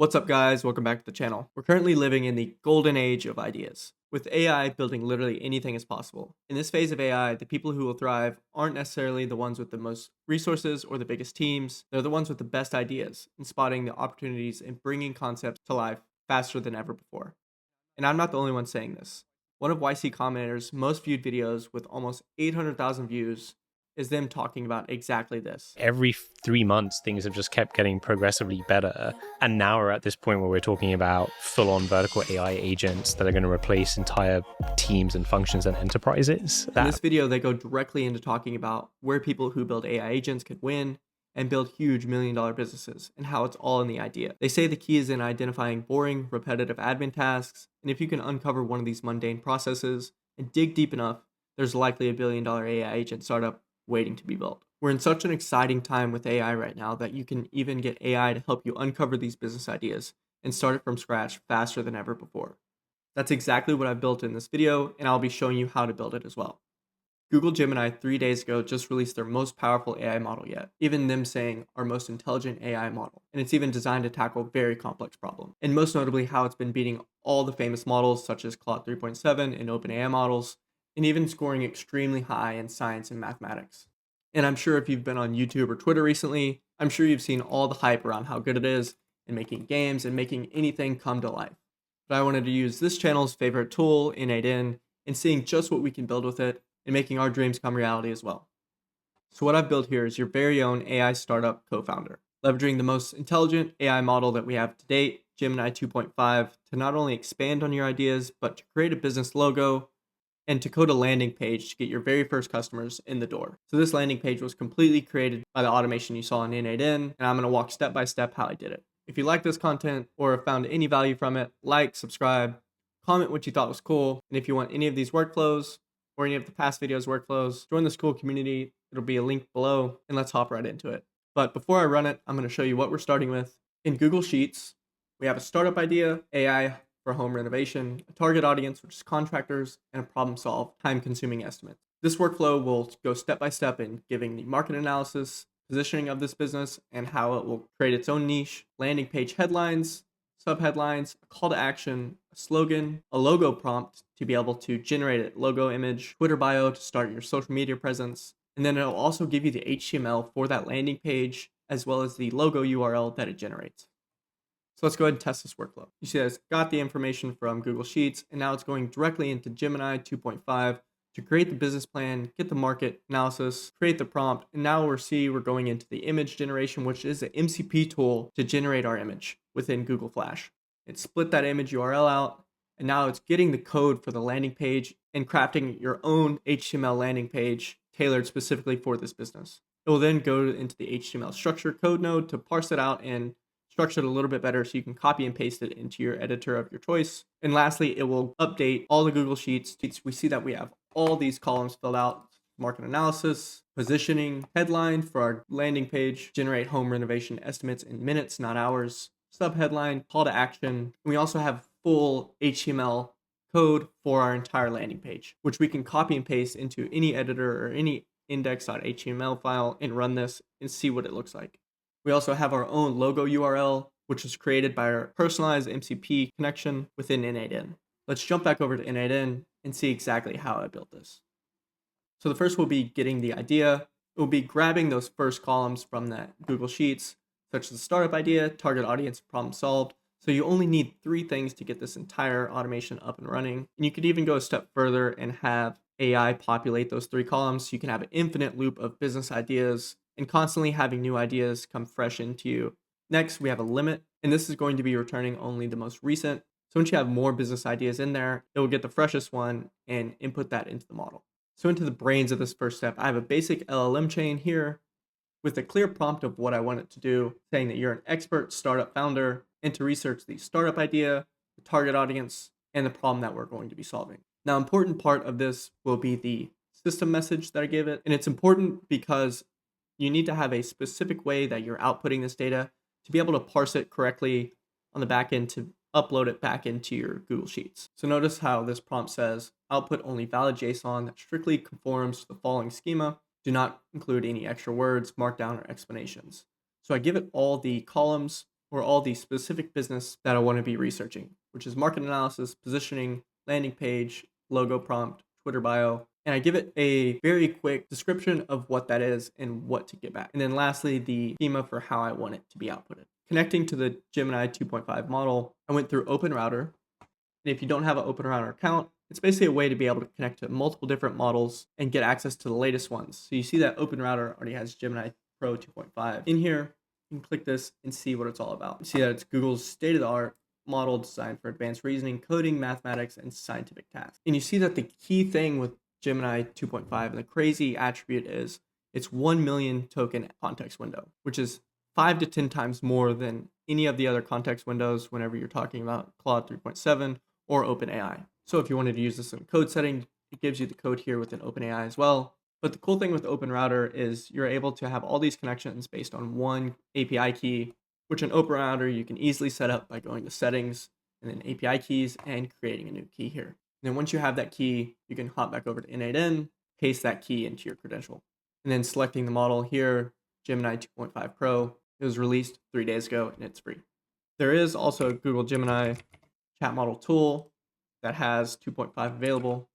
What's up, guys? Welcome back to the channel. We're currently living in the golden age of ideas, with AI building literally anything is possible. In this phase of AI, the people who will thrive aren't necessarily the ones with the most resources or the biggest teams. They're the ones with the best ideas and spotting the opportunities and bringing concepts to life faster than ever before. And I'm not the only one saying this. One of YC Combinator's most viewed videos with almost 800,000 views is them talking about exactly this. Every 3 months, things have just kept getting progressively better. And now we're at this point where we're talking about full-on vertical AI agents that are going to replace entire teams and functions and enterprises. In this video, they go directly into talking about where people who build AI agents could win and build huge million-dollar businesses and how it's all in the idea. They say the key is in identifying boring, repetitive admin tasks, and if you can uncover one of these mundane processes and dig deep enough, there's likely a billion-dollar AI agent startup waiting to be built. We're in such an exciting time with AI right now that you can even get AI to help you uncover these business ideas and start it from scratch faster than ever before. That's exactly what I've built in this video, and I'll be showing you how to build it as well. Google Gemini 3 days ago just released their most powerful AI model yet, even them saying our most intelligent AI model, and it's even designed to tackle very complex problems, and most notably how it's been beating all the famous models such as Claude 3.7 and OpenAI models, and even scoring extremely high in science and mathematics. And I'm sure if you've been on YouTube or Twitter recently, I'm sure you've seen all the hype around how good it is in making games and making anything come to life. But I wanted to use this channel's favorite tool, N8N, and seeing just what we can build with it and making our dreams come reality as well. So what I've built here is your very own AI startup co-founder, leveraging the most intelligent AI model that we have to date, Gemini 2.5, to not only expand on your ideas, but to create a business logo, and to code a landing page to get your very first customers in the door. So this landing page was completely created by the automation you saw in N8N, and I'm going to walk step by step how I did it. If you like this content or have found any value from it, like, subscribe, comment what you thought was cool, and if you want any of these workflows or any of the past videos workflows, join the cool community. It'll be a link below, and let's hop right into it. But before I run it, I'm going to show you what we're starting with. In Google Sheets, we have a startup idea, AI for home renovation, a target audience, which is contractors, and a problem solve, time-consuming estimate. This workflow will go step by step in giving the market analysis, positioning of this business, and how it will create its own niche, landing page headlines, subheadlines, a call to action, a slogan, a logo prompt to be able to generate a logo image, Twitter bio to start your social media presence, and then it'll also give you the HTML for that landing page, as well as the logo URL that it generates. So let's go ahead and test this workflow. You see that it's got the information from Google Sheets, and now it's going directly into Gemini 2.5 to create the business plan, get the market analysis, create the prompt, and now we're going into the image generation, which is an MCP tool to generate our image within Google Flash. It split that image URL out, and now it's getting the code for the landing page and crafting your own HTML landing page tailored specifically for this business. It will then go into the HTML structure code node to parse it out and structure it a little bit better so you can copy and paste it into your editor of your choice. And lastly, it will update all the Google Sheets. We see that we have all these columns filled out: market analysis, positioning, headline for our landing page, generate home renovation estimates in minutes, not hours, subheadline, call to action. And we also have full HTML code for our entire landing page, which we can copy and paste into any editor or any index.html file and run this and see what it looks like. We also have our own logo URL, which was created by our personalized MCP connection within N8N. Let's jump back over to N8N and see exactly how I built this. So the first will be getting the idea. It will be grabbing those first columns from that Google Sheets, such as the startup idea, target audience, problem solved. So you only need 3 things to get this entire automation up and running. And you could even go a step further and have AI populate those 3 columns. So you can have an infinite loop of business ideas and constantly having new ideas come fresh into you. Next, we have a limit, and this is going to be returning only the most recent. So once you have more business ideas in there, it will get the freshest one and input that into the model. So into the brains of this first step, I have a basic LLM chain here with a clear prompt of what I want it to do, saying that you're an expert startup founder and to research the startup idea, the target audience, and the problem that we're going to be solving. Now, important part of this will be the system message that I give it, and it's important because you need to have a specific way that you're outputting this data to be able to parse it correctly on the back end to upload it back into your Google Sheets. So notice how this prompt says, output only valid JSON that strictly conforms to the following schema. Do not include any extra words, markdown, or explanations. So I give it all the columns or all the specific business that I want to be researching, which is market analysis, positioning, landing page, logo prompt, Twitter bio, and I give it a very quick description of what that is and what to get back. And then lastly, the schema for how I want it to be outputted. Connecting to the Gemini 2.5 model, I went through OpenRouter. And if you don't have an OpenRouter account, it's basically a way to be able to connect to multiple different models and get access to the latest ones. So you see that OpenRouter already has Gemini Pro 2.5 in here. You can click this and see what it's all about. You see that it's Google's state-of-the-art model designed for advanced reasoning, coding, mathematics, and scientific tasks. And you see that the key thing with Gemini 2.5 and the crazy attribute is it's 1 million token context window, which is 5 to 10 times more than any of the other context windows whenever you're talking about Claude 3.7 or OpenAI. So if you wanted to use this in code setting, it gives you the code here within OpenAI as well. But the cool thing with OpenRouter is you're able to have all these connections based on one API key, which in OpenRouter you can easily set up by going to settings and then API keys and creating a new key here. And then once you have that key, you can hop back over to N8N, paste that key into your credential. And then selecting the model here, Gemini 2.5 Pro, it was released 3 days ago and it's free. There is also a Google Gemini chat model tool that has 2.5 available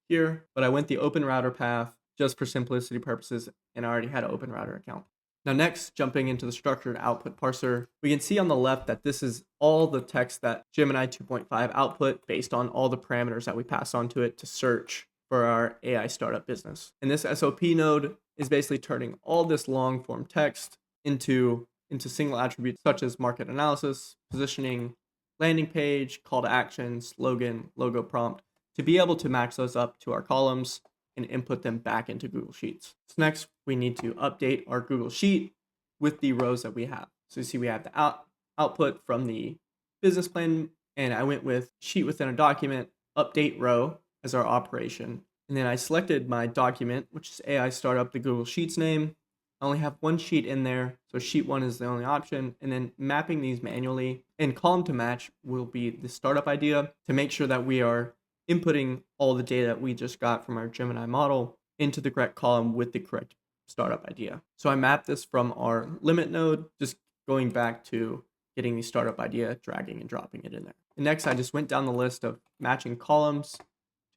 here, but I went the OpenRouter path just for simplicity purposes, and I already had an OpenRouter account. Now next, jumping into the structured output parser, we can see on the left that this is all the text that Gemini 2.5 output based on all the parameters that we pass on to it to search for our AI startup business. And this SOP node is basically turning all this long form text into single attributes such as market analysis, positioning, landing page, call to action, slogan, logo prompt, to be able to match those up to our columns and input them back into Google Sheets. So next, we need to update our Google Sheet with the rows that we have. So you see we have the output from the business plan, and I went with sheet within a document, update row as our operation. And then I selected my document, which is AI Startup, the Google Sheets name. I only have one sheet in there, so sheet 1 is the only option, and then mapping these manually. And column to match will be the startup idea to make sure that we are inputting all the data that we just got from our Gemini model into the correct column with the correct startup idea. So I mapped this from our limit node, just going back to getting the startup idea, dragging and dropping it in there. And next, I just went down the list of matching columns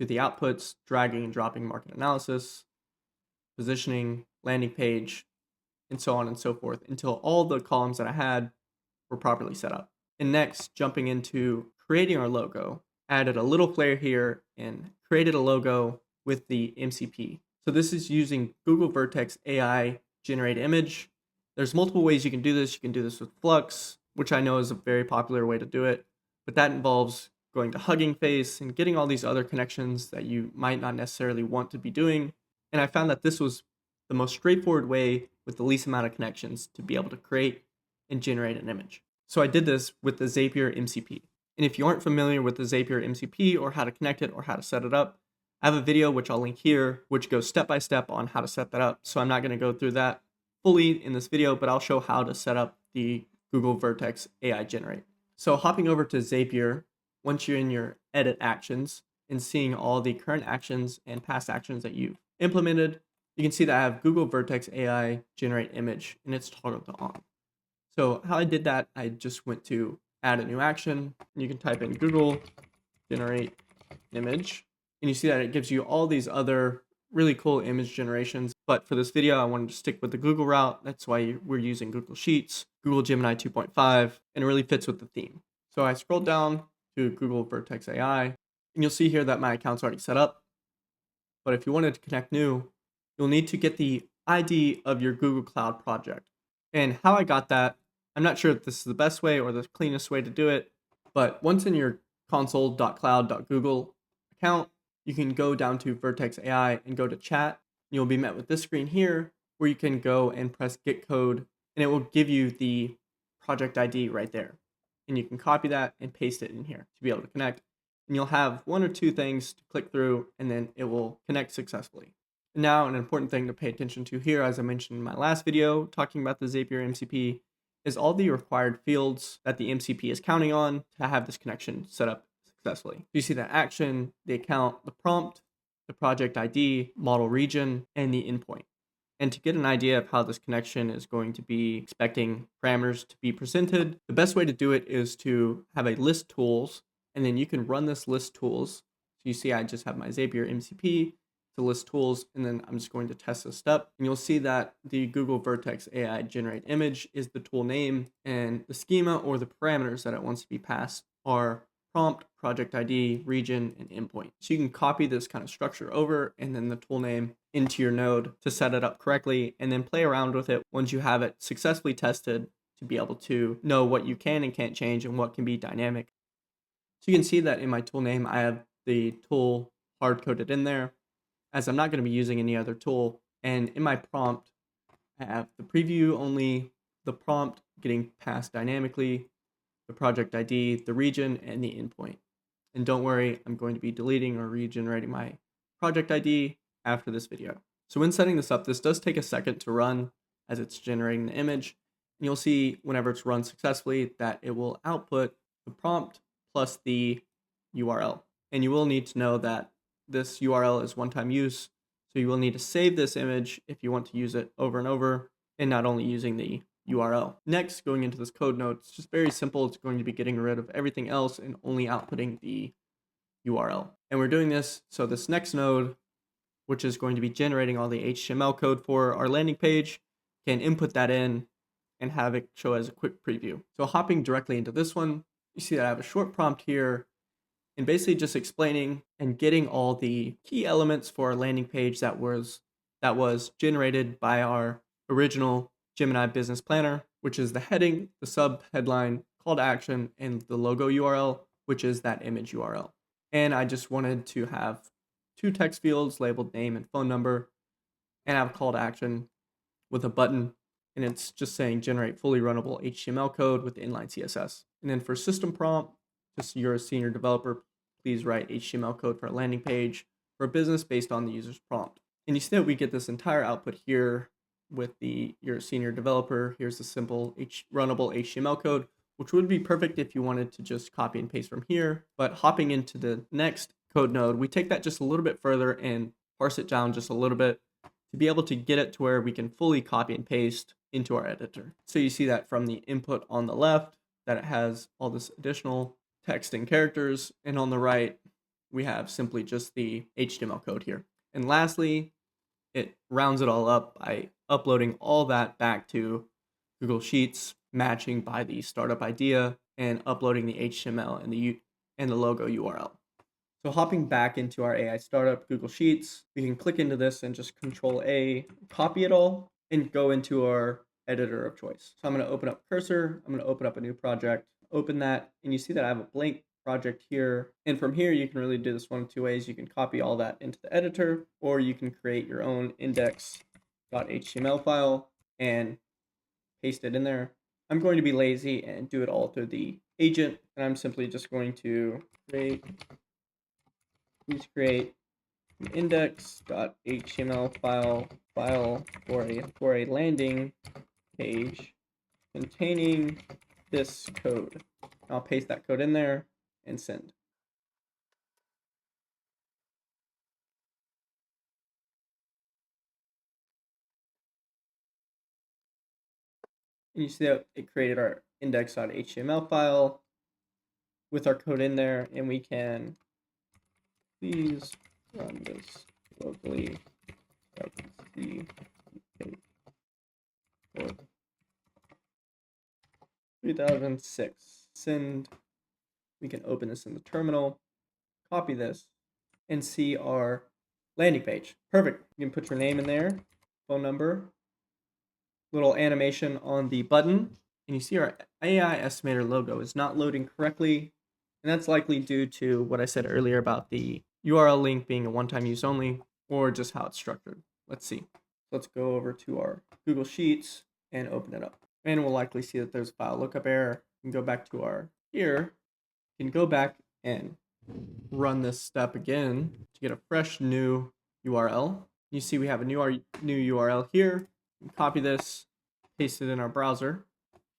to the outputs, dragging and dropping market analysis, positioning, landing page, and so on and so forth until all the columns that I had were properly set up. And next, jumping into creating our logo, added a little flair here and created a logo with the MCP. So this is using Google Vertex AI generate image. There's multiple ways you can do this. You can do this with Flux, which I know is a very popular way to do it, but that involves going to Hugging Face and getting all these other connections that you might not necessarily want to be doing. And I found that this was the most straightforward way with the least amount of connections to be able to create and generate an image. So I did this with the Zapier MCP. And if you aren't familiar with the Zapier MCP or how to connect it or how to set it up, I have a video which I'll link here, which goes step by step on how to set that up. So I'm not going to go through that fully in this video, but I'll show how to set up the Google Vertex AI Generate. So hopping over to Zapier, once you're in your edit actions and seeing all the current actions and past actions that you've implemented, you can see that I have Google Vertex AI Generate Image and it's toggled to on. So how I did that, I just went to add a new action. You can type in Google Generate Image, and you see that it gives you all these other really cool image generations. But for this video, I wanted to stick with the Google route. That's why we're using Google Sheets, Google Gemini 2.5, and it really fits with the theme. So I scrolled down to Google Vertex AI, and you'll see here that my account's already set up. But if you wanted to connect new, you'll need to get the ID of your Google Cloud project. And how I got that, I'm not sure if this is the best way or the cleanest way to do it, but once in your console.cloud.google account, you can go down to Vertex AI and go to chat. You'll be met with this screen here where you can go and press get code and it will give you the project ID right there. And you can copy that and paste it in here to be able to connect. And you'll have one or two things to click through and then it will connect successfully. Now, an important thing to pay attention to here, as I mentioned in my last video talking about the Zapier MCP, is all the required fields that the MCP is counting on to have this connection set up successfully. You see that action, the account, the prompt, the project ID, model region, and the endpoint. And to get an idea of how this connection is going to be expecting parameters to be presented, the best way to do it is to have a list tools, and then you can run this list tools. So you see I just have my Zapier MCP to list tools, and then I'm just going to test this step. And you'll see that the Google Vertex AI generate image is the tool name, and the schema or the parameters that it wants to be passed are prompt, project ID, region, and endpoint. So you can copy this kind of structure over and then the tool name into your node to set it up correctly, and then play around with it once you have it successfully tested to be able to know what you can and can't change and what can be dynamic. So you can see that in my tool name, I have the tool hard coded in there, as I'm not going to be using any other tool. And in my prompt, I have the preview only, the prompt getting passed dynamically, the project ID, the region, and the endpoint. And don't worry, I'm going to be deleting or regenerating my project ID after this video. So when setting this up, this does take a second to run as it's generating the image. And you'll see whenever it's run successfully that it will output the prompt plus the URL. And you will need to know that this URL is one-time use. So you will need to save this image if you want to use it over and over, and not only using the URL. Next, going into this code node, it's just very simple. It's going to be getting rid of everything else and only outputting the URL. And we're doing this so this next node, which is going to be generating all the HTML code for our landing page, can input that in and have it show as a quick preview. So hopping directly into this one, you see that I have a short prompt here and basically just explaining and getting all the key elements for our landing page that was generated by our original Gemini Business Planner, which is the heading, the sub headline, call to action, and the logo URL, which is that image URL. And I just wanted to have 2 text fields labeled name and phone number, and have a call to action with a button, and it's just saying generate fully runnable HTML code with inline CSS. And then for system prompt, just you're a senior developer, please write HTML code for a landing page for a business based on the user's prompt. And you see that we get this entire output here with you're a senior developer. Here's the simple runnable HTML code, which would be perfect if you wanted to just copy and paste from here. But hopping into the next code node, we take that just a little bit further and parse it down just a little bit to be able to get it to where we can fully copy and paste into our editor. So you see that from the input on the left, that it has all this additional text and characters, and on the right, we have simply just the HTML code here. And lastly, it rounds it all up by uploading all that back to Google Sheets, matching by the startup idea, and uploading the HTML and the logo URL. So hopping back into our AI startup Google Sheets, we can click into this and just Control A, copy it all, and go into our editor of choice. So I'm going to open up Cursor. I'm going to open up a new project, open that, and you see that I have a blank project here. And from here, you can really do this one of 2 ways. You can copy all that into the editor, or you can create your own index.html file and paste it in there. I'm going to be lazy and do it all through the agent, and I'm simply just going to create an index.html file for a landing page containing this code. I'll paste that code in there and send. And you see that it created our index.html file with our code in there, and we can please run this locally. 3006. Send. We can open this in the terminal, copy this, and see our landing page. Perfect. You can put your name in there, phone number, little animation on the button, and you see our AI estimator logo is not loading correctly, and that's likely due to what I said earlier about the URL link being a one-time use only, or just how it's structured. Let's see. Let's go over to our Google Sheets and open it up. And we'll likely see that there's a file lookup error. We can go back to our here. You can go back and run this step again to get a fresh new URL. You see we have a new URL here. Copy this, paste it in our browser,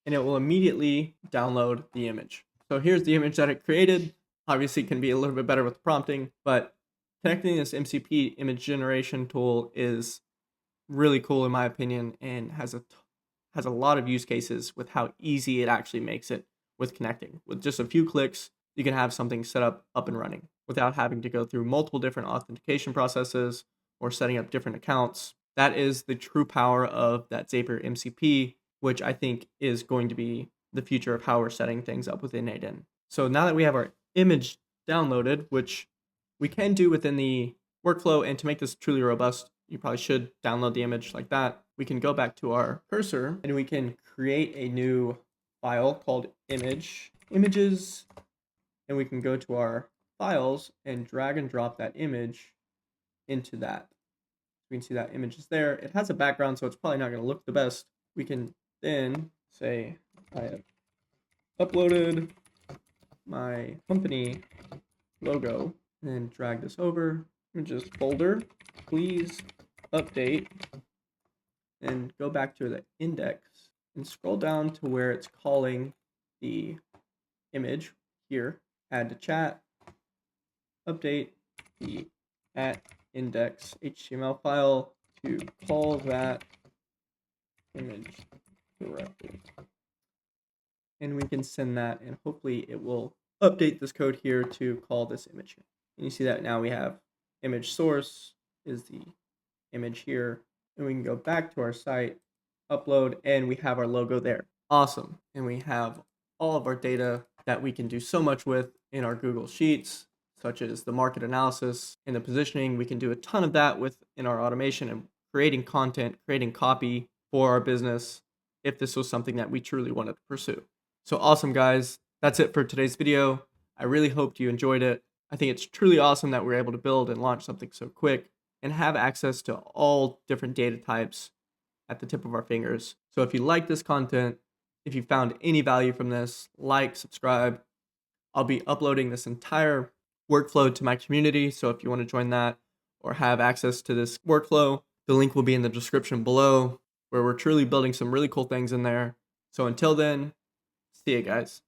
and it will immediately download the image. So here's the image that it created. Obviously, it can be a little bit better with prompting, but connecting this MCP image generation tool is really cool in my opinion, and has a lot of use cases with how easy it actually makes it with connecting. With just a few clicks, you can have something set up and running without having to go through multiple different authentication processes or setting up different accounts. That is the true power of that Zapier MCP, which I think is going to be the future of how we're setting things up within N8N. So now that we have our image downloaded, which we can do within the workflow, and to make this truly robust, you probably should download the image like that. We can go back to our cursor and we can create a new file called images, and we can go to our files and drag and drop that image into that. We can see that image is there. It has a background, so it's probably not going to look the best. We can then say, I have uploaded my company logo, and then drag this over. Images folder, please update, and go back to the index and scroll down to where it's calling the image here. Add to chat, update the @index HTML file to call that image directly. And we can send that, and hopefully it will update this code here to call this image. And you see that now we have image source is the image here, and we can go back to our site, upload, and we have our logo there. Awesome. And we have all of our data that we can do so much with in our Google Sheets, such as the market analysis and the positioning. We can do a ton of that in our automation and creating content, creating copy for our business if this was something that we truly wanted to pursue. So awesome, guys. That's it for today's video. I really hoped you enjoyed it. I think it's truly awesome that we're able to build and launch something so quick and have access to all different data types at the tip of our fingers. So if you like this content, if you found any value from this, like, subscribe. I'll be uploading this entire workflow to my community. So if you want to join that or have access to this workflow, the link will be in the description below, where we're truly building some really cool things in there. So until then, see you guys.